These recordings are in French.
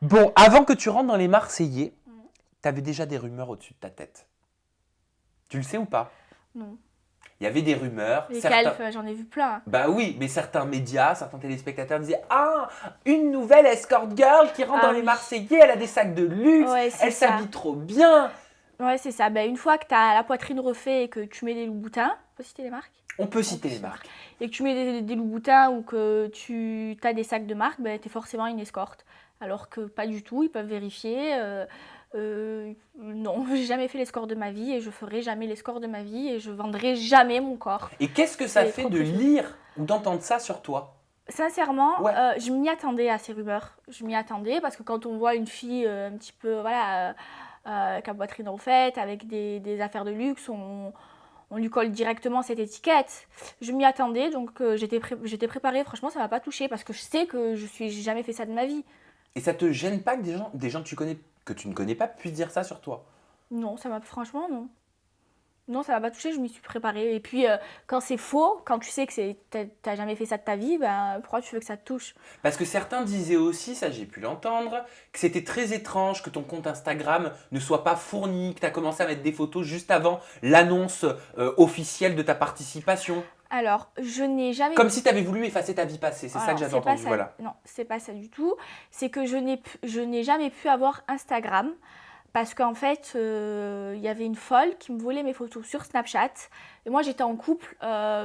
Bon, avant que tu rentres dans les Marseillais, tu avais déjà des rumeurs au-dessus de ta tête. Tu le sais ou pas? Non. Il y avait des rumeurs. Les certains... calfs, j'en ai vu plein. Bah oui, mais certains médias, certains téléspectateurs disaient ah, une nouvelle escort girl qui rentre Ah dans les oui. Marseillais, elle a des sacs de luxe, Ouais, c'est elle ça. s'habille trop bien. Ouais, c'est ça. Une fois que tu as la poitrine refaite et que tu mets des Louboutins, on peut citer les marques? On peut citer les marques. Et que tu mets des Louboutins ou que tu as des sacs de marque, tu es forcément une escorte. Alors que pas du tout, ils peuvent vérifier. Non, j'ai jamais fait l'escorte de ma vie et je ferai jamais l'escorte de ma vie et je vendrai jamais mon corps. Et qu'est-ce que ça C'est fait trop de précieux. lire ou d'entendre ça sur toi? Sincèrement, Ouais. je m'y attendais à ces rumeurs. Je m'y attendais parce que quand on voit une fille un petit peu, voilà, avec la poitrine refaite, avec des affaires de luxe, on lui colle directement cette étiquette. Je m'y attendais, donc j'étais préparée. Franchement, ça m'a pas touchée parce que je sais que j'ai jamais fait ça de ma vie. Et ça te gêne pas que des gens que tu ne connais pas puissent dire ça sur toi? Non, franchement, non. Non, ça m'a pas touchée, je m'y suis préparée. Et puis, quand c'est faux, quand tu sais que t'as jamais fait ça de ta vie, pourquoi tu veux que ça te touche? Parce que certains disaient aussi, ça j'ai pu l'entendre, que c'était très étrange que ton compte Instagram ne soit pas fourni, que tu as commencé à mettre des photos juste avant l'annonce officielle de ta participation. Alors, je n'ai jamais... Comme si tu avais voulu effacer ta vie passée, c'est ça Alors, que j'avais c'est pas entendu, ça. voilà. Non, c'est pas ça du tout. C'est que je n'ai jamais pu avoir Instagram parce qu'en fait, il y avait une folle qui me volait mes photos sur Snapchat. Et moi, j'étais en couple.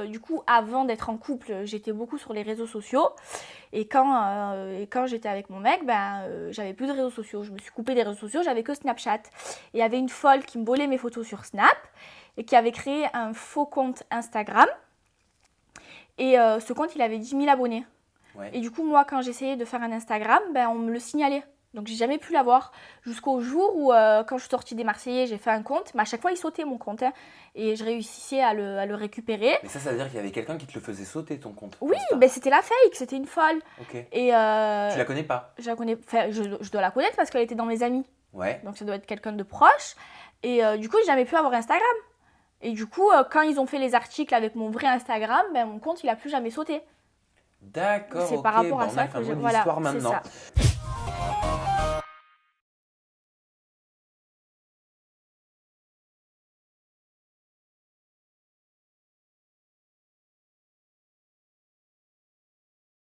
Du coup, avant d'être en couple, j'étais beaucoup sur les réseaux sociaux. Et quand j'étais avec mon mec, j'avais plus de réseaux sociaux. Je me suis coupée des réseaux sociaux, j'avais que Snapchat. Et il y avait une folle qui me volait mes photos sur Snap et qui avait créé un faux compte Instagram. Et ce compte, il avait 10 000 abonnés. Ouais. Et du coup, moi, quand j'essayais de faire un Instagram, on me le signalait. Donc, j'ai jamais pu l'avoir jusqu'au jour où, quand je suis sortie des Marseillais, j'ai fait un compte. Mais à chaque fois, il sautait mon compte. Et je réussissais à le récupérer. Mais ça veut dire qu'il y avait quelqu'un qui te le faisait sauter, ton compte. Oui, c'était la fake, c'était une folle. Ok. Et Tu la connais pas? je la connais, je dois la connaître parce qu'elle était dans mes amis. Ouais. Donc, ça doit être quelqu'un de proche. Et du coup, j'ai jamais pu avoir Instagram. Et du coup, quand ils ont fait les articles avec mon vrai Instagram, mon compte, il a plus jamais sauté. D'accord, C'est ok. par rapport à On ça a fait que un j'ai... mot de Voilà, l'histoire c'est maintenant. ça.